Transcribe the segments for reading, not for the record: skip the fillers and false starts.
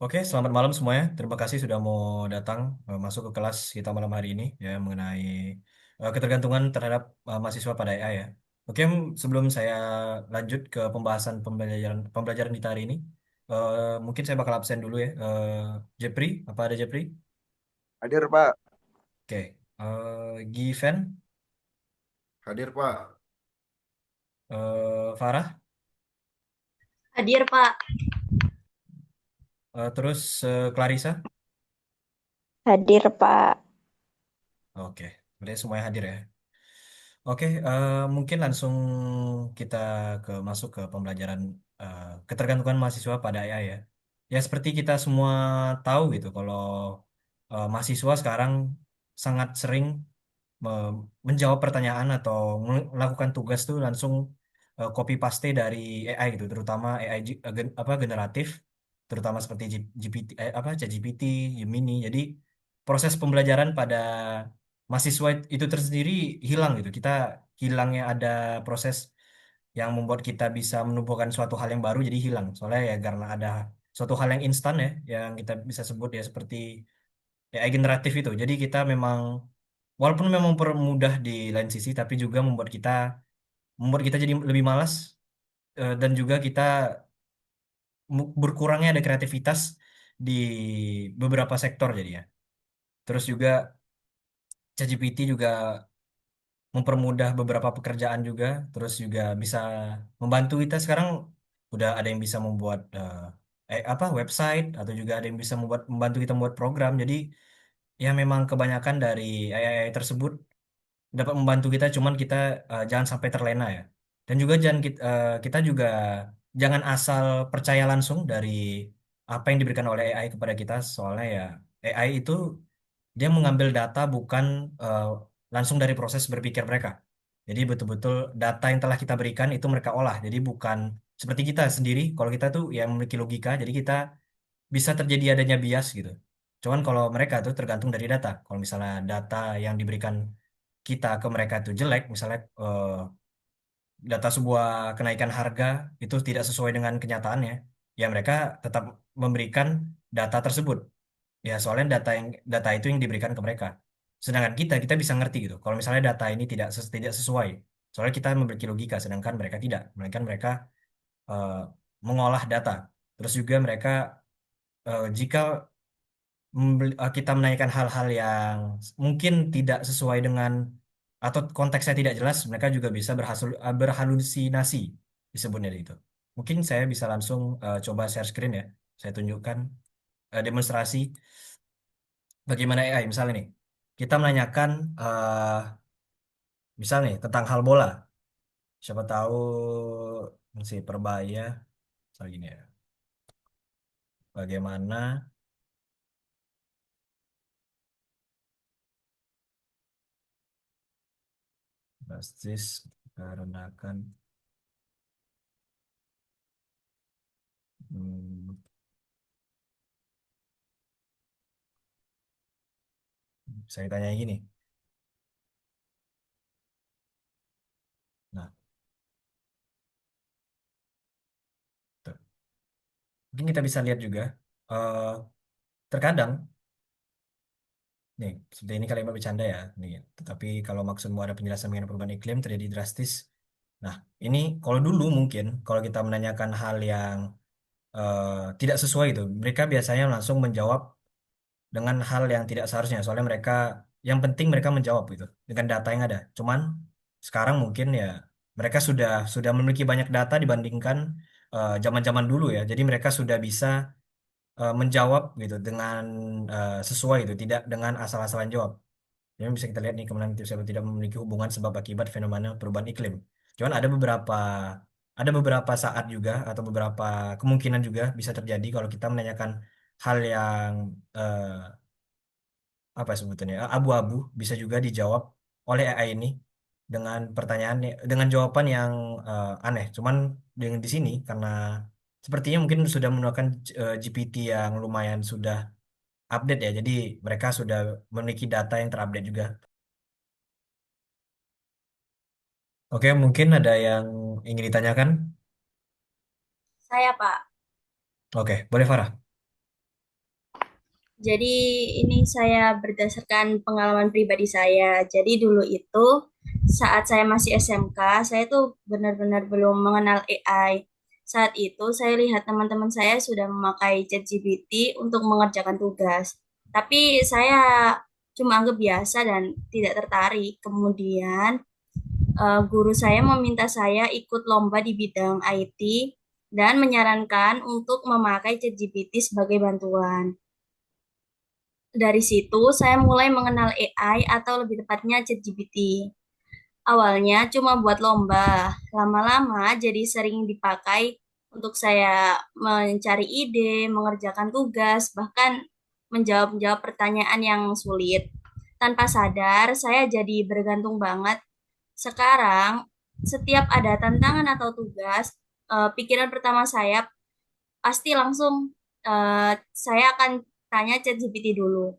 Oke, selamat malam semuanya. Terima kasih sudah mau datang masuk ke kelas kita malam hari ini ya mengenai ketergantungan terhadap mahasiswa pada AI ya. Oke, sebelum saya lanjut ke pembahasan pembelajaran pembelajaran kita hari ini, mungkin saya bakal absen dulu ya. Jepri, apa ada Jepri? Hadir Pak, Oke, Given, hadir Pak. Farah, Hadir, Pak. terus Clarissa. Hadir, Pak. Oke, berarti semuanya hadir ya. Oke, mungkin langsung kita masuk ke pembelajaran ketergantungan mahasiswa pada AI ya. Ya seperti kita semua tahu gitu, kalau mahasiswa sekarang sangat sering menjawab pertanyaan atau melakukan tugas tuh langsung copy paste dari AI gitu, terutama AI apa generatif, terutama seperti GPT, apa ChatGPT, Gemini. Jadi proses pembelajaran pada mahasiswa itu tersendiri hilang gitu. Kita hilangnya ada proses yang membuat kita bisa menumbuhkan suatu hal yang baru jadi hilang. Soalnya ya karena ada suatu hal yang instan ya, yang kita bisa sebut ya seperti AI generatif itu. Jadi kita memang walaupun memang mempermudah di lain sisi, tapi juga membuat kita jadi lebih malas, dan juga kita berkurangnya ada kreativitas di beberapa sektor jadi ya. Terus juga ChatGPT juga mempermudah beberapa pekerjaan juga, terus juga bisa membantu kita sekarang udah ada yang bisa membuat apa website, atau juga ada yang bisa membantu kita membuat program. Jadi ya memang kebanyakan dari AI tersebut dapat membantu kita, cuman kita jangan sampai terlena ya. Dan juga kita juga jangan asal percaya langsung dari apa yang diberikan oleh AI kepada kita, soalnya ya AI itu dia mengambil data bukan eh, langsung dari proses berpikir mereka. Jadi betul-betul data yang telah kita berikan itu mereka olah. Jadi bukan seperti kita sendiri. Kalau kita tuh yang memiliki logika, jadi kita bisa terjadi adanya bias gitu. Cuman kalau mereka tuh tergantung dari data. Kalau misalnya data yang diberikan kita ke mereka itu jelek, misalnya data sebuah kenaikan harga itu tidak sesuai dengan kenyataannya, ya mereka tetap memberikan data tersebut. Ya, soalnya data itu yang diberikan ke mereka. Sedangkan kita bisa ngerti gitu. Kalau misalnya data ini tidak sesuai. Soalnya kita memiliki logika, sedangkan mereka tidak. Melainkan mereka eh, mengolah data. Terus juga mereka jika kita menanyakan hal-hal yang mungkin tidak sesuai dengan atau konteksnya tidak jelas, mereka juga bisa berhalusinasi disebutnya itu. Mungkin saya bisa langsung coba share screen ya. Saya tunjukkan demonstrasi bagaimana AI. Misalnya nih, kita menanyakan misal nih tentang hal bola. Siapa tahu si Persebaya, misalnya gini ya. Bagaimana drastis dikarenakan hmm, saya tanya gini. Nah, tuh. Mungkin kita bisa lihat juga eh terkadang nih seperti ini kalimat bercanda ya nih. Tetapi kalau maksudmu ada penjelasan mengenai perubahan iklim terjadi drastis. Nah, ini kalau dulu mungkin kalau kita menanyakan hal yang tidak sesuai itu, mereka biasanya langsung menjawab dengan hal yang tidak seharusnya. Soalnya yang penting mereka menjawab gitu dengan data yang ada. Cuman sekarang mungkin ya mereka sudah memiliki banyak data dibandingkan zaman-zaman dulu ya. Jadi mereka sudah bisa menjawab gitu dengan sesuai itu, tidak dengan asal-asalan jawab. Jadi bisa kita lihat nih kemenangan itu tidak memiliki hubungan sebab akibat fenomena perubahan iklim. Cuman ada beberapa saat juga atau beberapa kemungkinan juga bisa terjadi kalau kita menanyakan hal yang apa sebutannya abu-abu, bisa juga dijawab oleh AI ini dengan dengan jawaban yang aneh. Cuman dengan di sini karena sepertinya mungkin sudah menggunakan GPT yang lumayan sudah update ya, jadi mereka sudah memiliki data yang terupdate juga. Oke, mungkin ada yang ingin ditanyakan. Saya, Pak. Oke, boleh Farah. Jadi ini saya berdasarkan pengalaman pribadi saya. Jadi dulu itu saat saya masih SMK, saya tuh benar-benar belum mengenal AI. Saat itu saya lihat teman-teman saya sudah memakai ChatGPT untuk mengerjakan tugas. Tapi saya cuma anggap biasa dan tidak tertarik. Kemudian guru saya meminta saya ikut lomba di bidang IT dan menyarankan untuk memakai ChatGPT sebagai bantuan. Dari situ saya mulai mengenal AI atau lebih tepatnya ChatGPT. Awalnya cuma buat lomba, lama-lama jadi sering dipakai untuk saya mencari ide, mengerjakan tugas, bahkan menjawab-jawab pertanyaan yang sulit. Tanpa sadar, saya jadi bergantung banget. Sekarang, setiap ada tantangan atau tugas, pikiran pertama saya pasti langsung saya akan tanya ChatGPT dulu.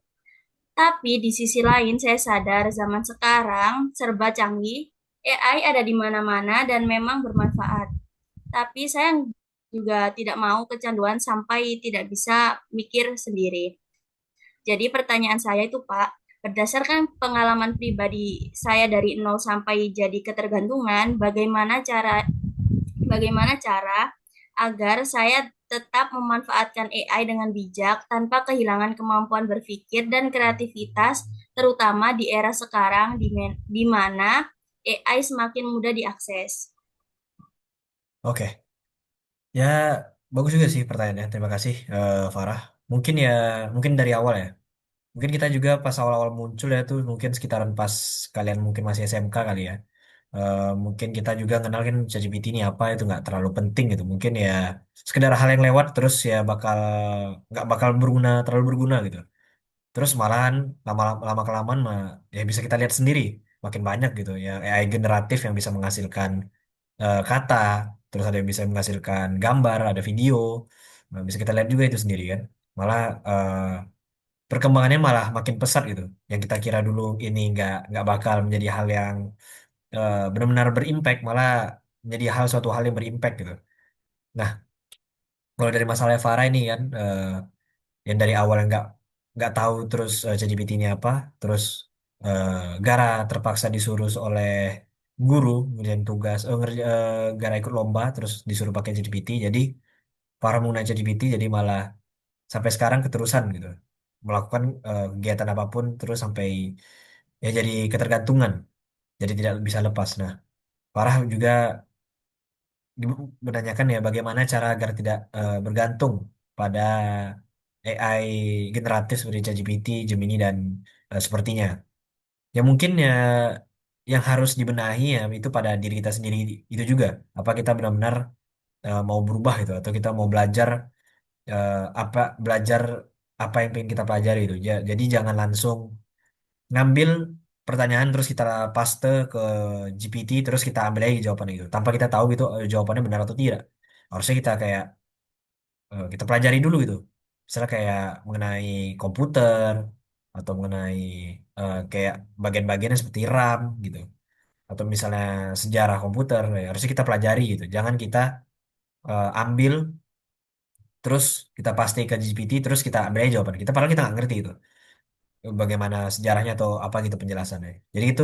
Tapi di sisi lain saya sadar zaman sekarang serba canggih, AI ada di mana-mana dan memang bermanfaat. Tapi saya juga tidak mau kecanduan sampai tidak bisa mikir sendiri. Jadi pertanyaan saya itu Pak, berdasarkan pengalaman pribadi saya dari nol sampai jadi ketergantungan, bagaimana cara agar saya tetap memanfaatkan AI dengan bijak tanpa kehilangan kemampuan berpikir dan kreativitas, terutama di era sekarang di mana AI semakin mudah diakses. Oke, ya bagus juga sih pertanyaannya. Terima kasih Farah. Mungkin ya, mungkin dari awal ya. Mungkin kita juga pas awal-awal muncul ya tuh mungkin sekitaran pas kalian mungkin masih SMK kali ya. Mungkin kita juga kenal kan ChatGPT ini apa itu nggak terlalu penting gitu. Mungkin ya sekedar hal yang lewat terus ya bakal nggak bakal berguna terlalu berguna gitu. Terus malahan lama kelamaan ya bisa kita lihat sendiri makin banyak gitu ya AI generatif yang bisa menghasilkan kata, terus ada yang bisa menghasilkan gambar, ada video. Nah, bisa kita lihat juga itu sendiri kan. Malah perkembangannya malah makin pesat gitu. Yang kita kira dulu ini nggak bakal menjadi hal yang benar-benar berimpact, malah menjadi suatu hal yang berimpact gitu. Nah, kalau dari masalah Farah ini kan, yang dari awal nggak tahu terus ChatGPT ini apa, terus eh, gara terpaksa disuruh oleh guru ngerjain tugas, gara ikut lomba terus disuruh pakai ChatGPT, jadi Farah menggunakan ChatGPT jadi malah sampai sekarang keterusan gitu melakukan kegiatan apapun terus sampai ya jadi ketergantungan jadi tidak bisa lepas. Nah, Farah juga menanyakan ya bagaimana cara agar tidak bergantung pada AI generatif seperti ChatGPT, Gemini dan sepertinya. Ya mungkin ya yang harus dibenahi ya itu pada diri kita sendiri itu juga. Apa kita benar-benar mau berubah gitu atau kita mau belajar apa belajar apa yang pengen kita pelajari itu. Jadi jangan langsung ngambil pertanyaan terus kita paste ke GPT terus kita ambil aja jawaban itu tanpa kita tahu gitu jawabannya benar atau tidak. Harusnya kita kayak kita pelajari dulu gitu. Misalnya kayak mengenai komputer atau mengenai kayak bagian-bagiannya seperti RAM gitu. Atau misalnya sejarah komputer ya, harusnya kita pelajari gitu. Jangan kita ambil terus kita paste ke GPT terus kita ambil aja jawaban kita padahal kita nggak ngerti itu bagaimana sejarahnya atau apa gitu penjelasannya. Jadi itu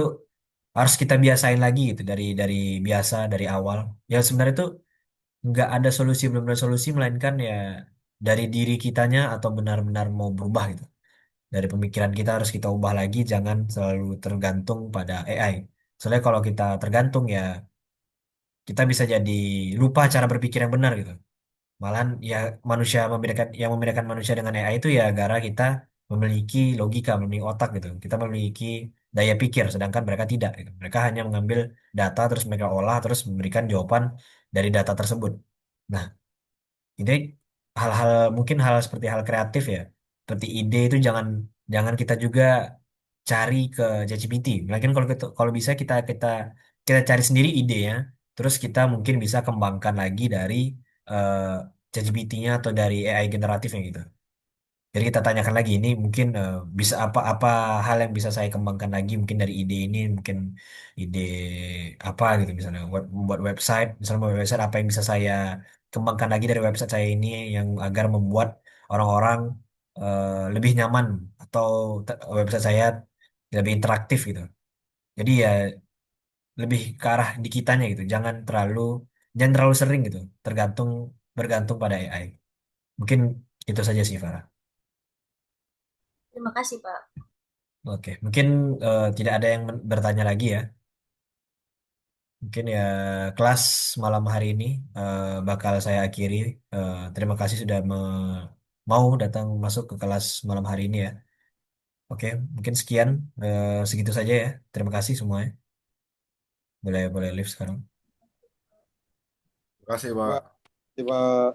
harus kita biasain lagi gitu dari biasa dari awal. Ya sebenarnya itu nggak ada solusi belum ada solusi melainkan ya dari diri kitanya atau benar-benar mau berubah gitu. Dari pemikiran kita harus kita ubah lagi, jangan selalu tergantung pada AI. Soalnya kalau kita tergantung ya kita bisa jadi lupa cara berpikir yang benar gitu. Malahan ya yang membedakan manusia dengan AI itu ya gara kita memiliki logika, memiliki otak gitu. Kita memiliki daya pikir, sedangkan mereka tidak gitu. Mereka hanya mengambil data terus mereka olah terus memberikan jawaban dari data tersebut. Nah, ini hal-hal mungkin hal seperti hal kreatif ya, seperti ide itu jangan jangan kita juga cari ke ChatGPT. Mungkin kalau bisa kita cari sendiri idenya, terus kita mungkin bisa kembangkan lagi dari eh, ChatGPT-nya atau dari AI generatifnya gitu. Jadi kita tanyakan lagi ini mungkin bisa apa hal yang bisa saya kembangkan lagi mungkin dari ide ini mungkin ide apa gitu misalnya membuat website misalnya membuat website apa yang bisa saya kembangkan lagi dari website saya ini yang agar membuat orang-orang lebih nyaman atau website saya lebih interaktif gitu. Jadi ya lebih ke arah di kitanya gitu. Jangan terlalu sering gitu. Bergantung pada AI. Mungkin itu saja sih Farah. Terima kasih, Pak. Oke, mungkin tidak ada yang bertanya lagi ya. Mungkin ya kelas malam hari ini bakal saya akhiri. Terima kasih sudah mau datang masuk ke kelas malam hari ini ya. Oke, mungkin sekian segitu saja ya. Terima kasih semuanya. Boleh boleh live sekarang. Terima kasih, Pak. Pak. Pak.